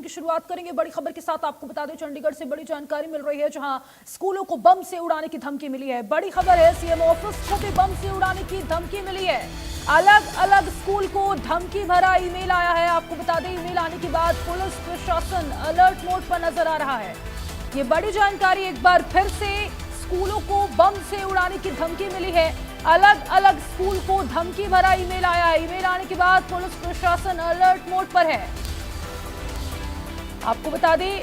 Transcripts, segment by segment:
की शुरुआत करेंगे बड़ी खबर के साथ। आपको बता दें चंडीगढ़ से बड़ी जानकारी मिल रही है, जहां स्कूलों को बम से उड़ाने की धमकी मिली है। बड़ी खबर है, सीएम ऑफिस को भी बम से उड़ाने की धमकी मिली है। अलग अलग स्कूल को धमकी भरा ईमेल आया है। आपको बता दें ईमेल आने के बाद पुलिस प्रशासन अलर्ट मोड पर नजर आ रहा है। ये बड़ी जानकारी, एक बार फिर से स्कूलों को बम से उड़ाने की धमकी मिली है। अलग अलग स्कूल को धमकी भरा ईमेल आया है। ईमेल आने के बाद पुलिस प्रशासन अलर्ट मोड पर है। आपको बता दें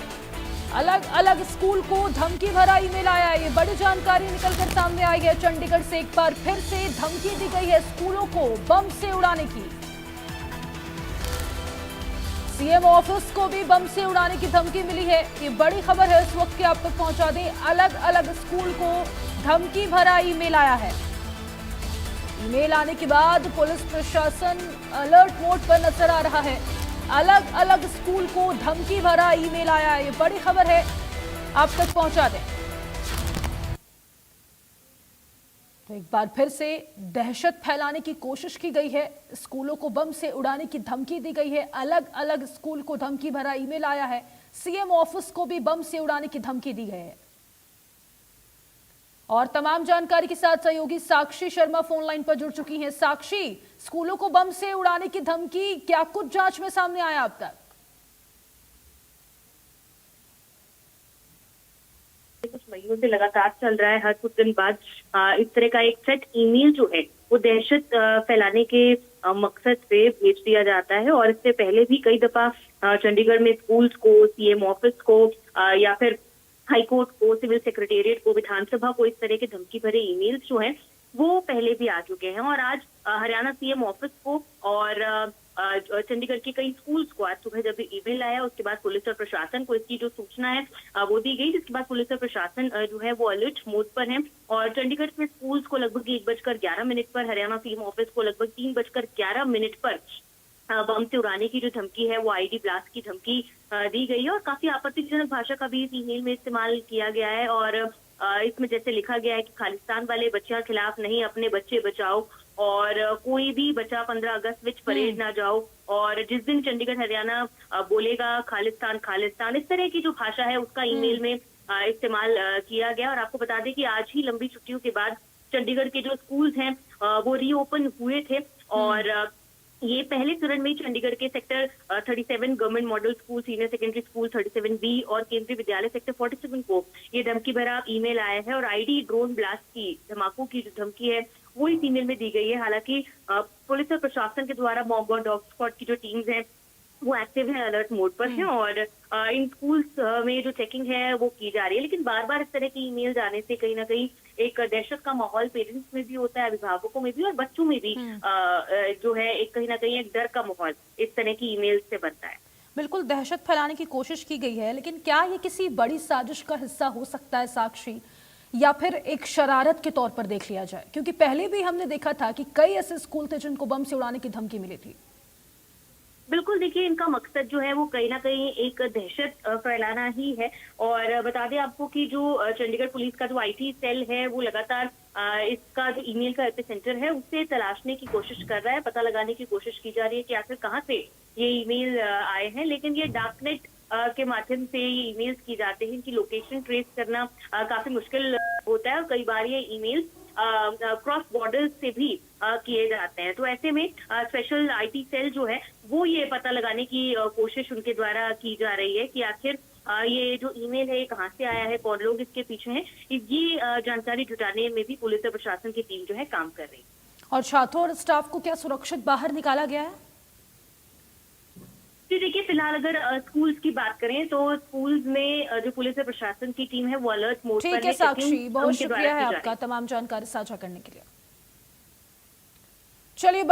अलग अलग स्कूल को धमकी भरा ईमेल आया है। ये बड़ी जानकारी निकलकर सामने आई है। चंडीगढ़ से एक बार फिर से धमकी दी गई है स्कूलों को बम से उड़ाने की। सीएम ऑफिस को भी बम से उड़ाने की धमकी मिली है। ये बड़ी खबर है इस वक्त की, आप तक पहुंचा दें। अलग अलग स्कूल को धमकी भरा ईमेल आया है। ईमेल आने के बाद पुलिस प्रशासन अलर्ट मोड पर नजर आ रहा है। अलग अलग स्कूल को धमकी भरा ईमेल आया है। ये बड़ी खबर है, आप तक पहुंचा दें। तो एक बार फिर से दहशत फैलाने की कोशिश की गई है। स्कूलों को बम से उड़ाने की धमकी दी गई है। अलग अलग स्कूल को धमकी भरा ईमेल आया है। सीएम ऑफिस को भी बम से उड़ाने की धमकी दी गई है। और तमाम जानकारी के साथ सहयोगी साक्षी शर्मा फोन लाइन पर जुड़ चुकी हैं। साक्षी, स्कूलों को बम से उड़ाने की धमकी, क्या कुछ जांच में सामने आया अब तक? कुछ महीनों से लगातार चल रहा है। हर कुछ दिन बाद इस तरह का एक सेट ईमेल जो है वो दहशत फैलाने के मकसद से भेज दिया जाता है। और इससे पहले भी कई दफा चंडीगढ़ में स्कूल्स को, सीएम ऑफिस को या फिर हाईकोर्ट को, सिविल सेक्रेटेरिएट को, विधानसभा को इस तरह के धमकी भरे ईमेल्स जो हैं वो पहले भी आ चुके हैं। और आज हरियाणा सीएम ऑफिस को और चंडीगढ़ के कई स्कूल्स को आज सुबह जब ईमेल आया, उसके बाद पुलिस और प्रशासन को इसकी जो सूचना है वो दी गई, जिसके बाद पुलिस और प्रशासन जो है वो अलर्ट मोड पर है। और चंडीगढ़ के स्कूल्स को लगभग 1:11 पर, हरियाणा सीएम ऑफिस को लगभग 3:11 पर बम से उड़ाने की जो धमकी है वो आईडी ब्लास्ट की धमकी दी गई है। और काफी आपत्तिजनक भाषा का भी इस ईमेल में इस्तेमाल किया गया है। और इसमें जैसे लिखा गया है कि खालिस्तान वाले बच्चों के खिलाफ नहीं, अपने बच्चे बचाओ, और कोई भी बच्चा 15 अगस्त विच परेड ना जाओ, और जिस दिन चंडीगढ़ हरियाणा बोलेगा खालिस्तान खालिस्तान, इस तरह की जो भाषा है उसका ईमेल में इस्तेमाल किया गया। और आपको बता दें कि आज ही लंबी छुट्टियों के बाद चंडीगढ़ के जो स्कूल्स हैं वो रीओपन हुए थे। और ये पहले चरण में चंडीगढ़ के sector 37 government model school, senior secondary school 37B और केंद्रीय विद्यालय सेक्टर 47 को ये धमकी भरा ईमेल आया है। और आईडी ड्रोन ब्लास्ट की, धमाकों की जो धमकी है वो इस ईमेल में दी गई है। हालांकि पुलिस और प्रशासन के द्वारा मॉब और डॉग स्क्वाड की जो टीम्स हैं वो एक्टिव है, अलर्ट मोड पर है। और इन स्कूल्स में जो चेकिंग है वो की जा रही है। लेकिन बार बार इस तरह की ईमेल जाने से कहीं ना कहीं एक दहशत का माहौल पेरेंट्स में भी होता है, अभिभावकों में भी और बच्चों में भी जो है एक कहीं ना कहीं एक डर का माहौल इस तरह की ईमेल से बनता है। बिल्कुल दहशत फैलाने की कोशिश की गई है, लेकिन क्या ये किसी बड़ी साजिश का हिस्सा हो सकता है साक्षी, या फिर एक शरारत के तौर पर देख लिया जाए? क्योंकि पहले भी हमने देखा था कि कई ऐसे स्कूल थे जिनको बम से उड़ाने की धमकी मिली थी। बिल्कुल, देखिए इनका मकसद जो है वो कहीं ना कहीं एक दहशत फैलाना ही है। और बता दें आपको कि जो चंडीगढ़ पुलिस का जो आईटी सेल है वो लगातार इसका जो ईमेल का एपिसेंटर है उससे तलाशने की कोशिश कर रहा है, पता लगाने की कोशिश की जा रही है कि आखिर कहाँ से ये ईमेल आए हैं। लेकिन ये डार्कनेट के माध्यम से ये ईमेल्स की जाते हैं, इनकी लोकेशन ट्रेस करना काफी मुश्किल होता है। और कई बार ये ईमेल क्रॉस बॉर्डर्स से भी किए जाते हैं। तो ऐसे में स्पेशल आईटी सेल जो है वो ये पता लगाने की कोशिश उनके द्वारा की जा रही है कि आखिर ये जो ईमेल है कहाँ से आया है, कौन लोग इसके पीछे हैं। ये जानकारी जुटाने में भी पुलिस और प्रशासन की टीम जो है काम कर रही है। और छात्रों और स्टाफ को क्या सुरक्षित बाहर निकाला गया है? जी देखिए, फिलहाल अगर स्कूल्स की बात करें तो स्कूल्स में जो पुलिस और प्रशासन की टीम है वो अलर्ट मोड पर है। ठीक है साक्षी, बहुत शुक्रिया है आपका तमाम जानकारी साझा करने के लिए। चलिए।